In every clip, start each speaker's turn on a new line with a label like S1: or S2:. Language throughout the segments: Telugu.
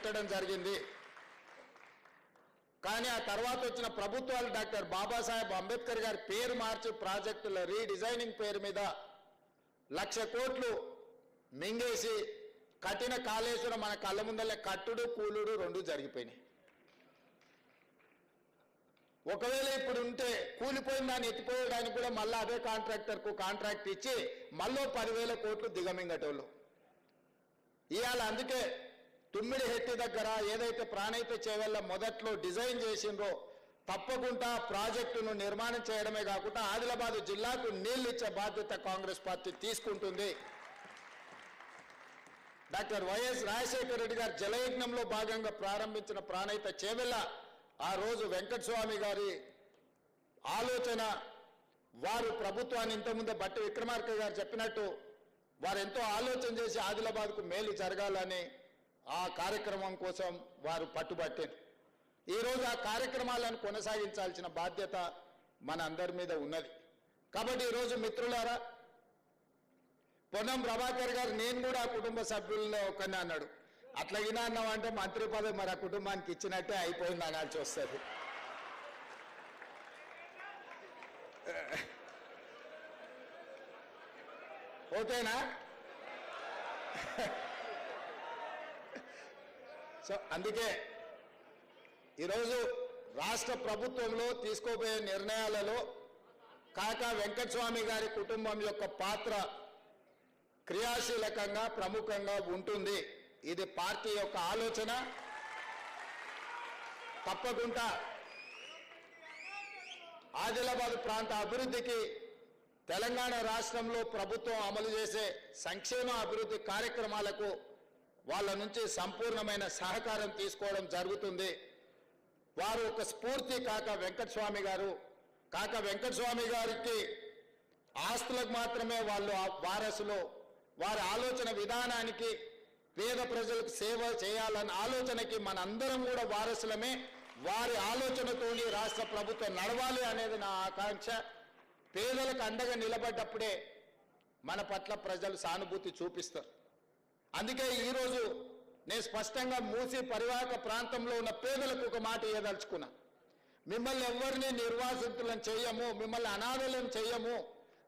S1: పెట్టడం జరిగింది. కానీ ఆ తర్వాత వచ్చిన ప్రభుత్వాలు డాక్టర్ బాబాసాహెబ్ అంబేద్కర్ గారి పేరు మార్చి ప్రాజెక్టుల రీడిజైనింగ్ పేరు మీద 1,00,000 కోట్లు మింగేసి కట్టిన కాళేశ్వరం మన కళ్ళ ముందలే కట్టుడు కూలుడు రెండు జరిగిపోయినాయి. ఒకవేళ ఇప్పుడు ఉంటే కూలిపోయిన దాన్ని ఎత్తిపోయడానికి కూడా మళ్ళీ అదే కాంట్రాక్టర్కు కాంట్రాక్ట్ ఇచ్చి మళ్ళీ 10,000 కోట్లు దిగమింగటోళ్ళు. ఇవాళ అందుకే తుమ్మిడి హెట్టి దగ్గర ఏదైతే ప్రాణహిత చేవెళ్ళ మొదట్లో డిజైన్ చేసిండ్రో తప్పకుండా ప్రాజెక్టును నిర్మాణం చేయడమే కాకుండా ఆదిలాబాద్ జిల్లాకు నీళ్లు ఇచ్చే బాధ్యత కాంగ్రెస్ పార్టీ తీసుకుంటుంది. డాక్టర్ వైఎస్ రాజశేఖర రెడ్డి గారు జలయజ్ఞంలో భాగంగా ప్రారంభించిన ప్రాణహిత చేవెళ్ళ ఆ రోజు వెంకటస్వామి గారి ఆలోచన, వారు ప్రభుత్వాన్ని ఇంతకుముందే బట్టి విక్రమార్క గారు చెప్పినట్టు వారు ఎంతో ఆలోచన చేసి ఆదిలాబాద్కు మేలు జరగాలని ఆ కార్యక్రమం కోసం వారు పట్టుబట్టారు. ఈరోజు ఆ కార్యక్రమాలను కొనసాగించాల్సిన బాధ్యత మన అందరి మీద ఉన్నది. కాబట్టి ఈరోజు మిత్రులారా, పొన్నం ప్రభాకర్ గారు నేను కూడా ఆ కుటుంబ సభ్యుల్లో ఒకరిని అన్నాడు. అట్లాగినా అన్నామంటే మంత్రి పదవి మరి ఆ కుటుంబానికి ఇచ్చినట్టే అయిపోయింది అనాల్సి వస్తుంది. ఓకేనా? సో అందుకే ఈరోజు రాష్ట్ర ప్రభుత్వంలో తీసుకోబోయే నిర్ణయాలలో కాకా వెంకటస్వామి గారి కుటుంబం యొక్క పాత్ర క్రియాశీలకంగా ప్రముఖంగా ఉంటుంది. ఇది పార్టీ యొక్క ఆలోచన. తప్పకుండా ఆదిలాబాద్ ప్రాంత అభివృద్ధికి తెలంగాణ రాష్ట్రంలో ప్రభుత్వం అమలు చేసే సంక్షేమ అభివృద్ధి కార్యక్రమాలకు వాళ్ళ నుంచి సంపూర్ణమైన సహకారం తీసుకోవడం జరుగుతుంది. వారు ఒక స్ఫూర్తి కాకా వెంకటస్వామి గారు. కాకా వెంకటస్వామి గారికి ఆస్తులకు మాత్రమే వాళ్ళు వారసులు. వారి ఆలోచన విధానానికి పేద ప్రజలకు సేవ చేయాలన్న ఆలోచనకి మనందరం కూడా వారసులమే. వారి ఆలోచనతోని రాష్ట్ర ప్రభుత్వం నడవాలి అనేది నా ఆకాంక్ష. పేదలకు అండగా నిలబడ్డప్పుడే మన పట్ల ప్రజలు సానుభూతి చూపిస్తారు. అందుకే ఈరోజు నేను స్పష్టంగా మూసి పరివాహక ప్రాంతంలో ఉన్న పేదలకు ఒక మాట ఇవ్వదలుచుకున్నా. మిమ్మల్ని ఎవరిని నిర్వాసితులను చేయము, మిమ్మల్ని అనాథలను చేయము.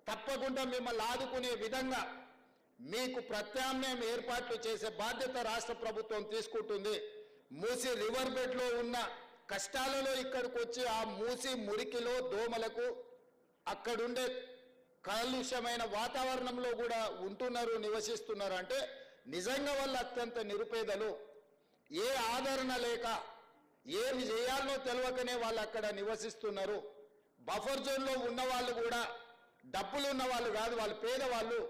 S1: తప్పకుండా మిమ్మల్ని ఆదుకునే విధంగా మీకు ప్రత్యామ్నాయం ఏర్పాట్లు చేసే బాధ్యత రాష్ట్ర ప్రభుత్వం తీసుకుంటుంది. మూసి రివర్ బెడ్లో ఉన్న కష్టాలలో ఇక్కడికి వచ్చి ఆ మూసి మురికిలో దోమలకు అక్కడుండే కాలుష్యమైన వాతావరణంలో కూడా ఉంటున్నారు, నివసిస్తున్నారు. అంటే నిజంగా వాళ్ళు అత్యంత నిరుపేదలు. ఏ ఆదరణ లేక ఏమి చేయాలనో తెలియకనే వాళ్ళు అక్కడ నివసిస్తున్నారు. బఫర్ జోన్లో ఉన్న వాళ్ళు కూడా డబ్బులు ఉన్న వాళ్ళు కాదు, వాళ్ళు పేదవాళ్ళు.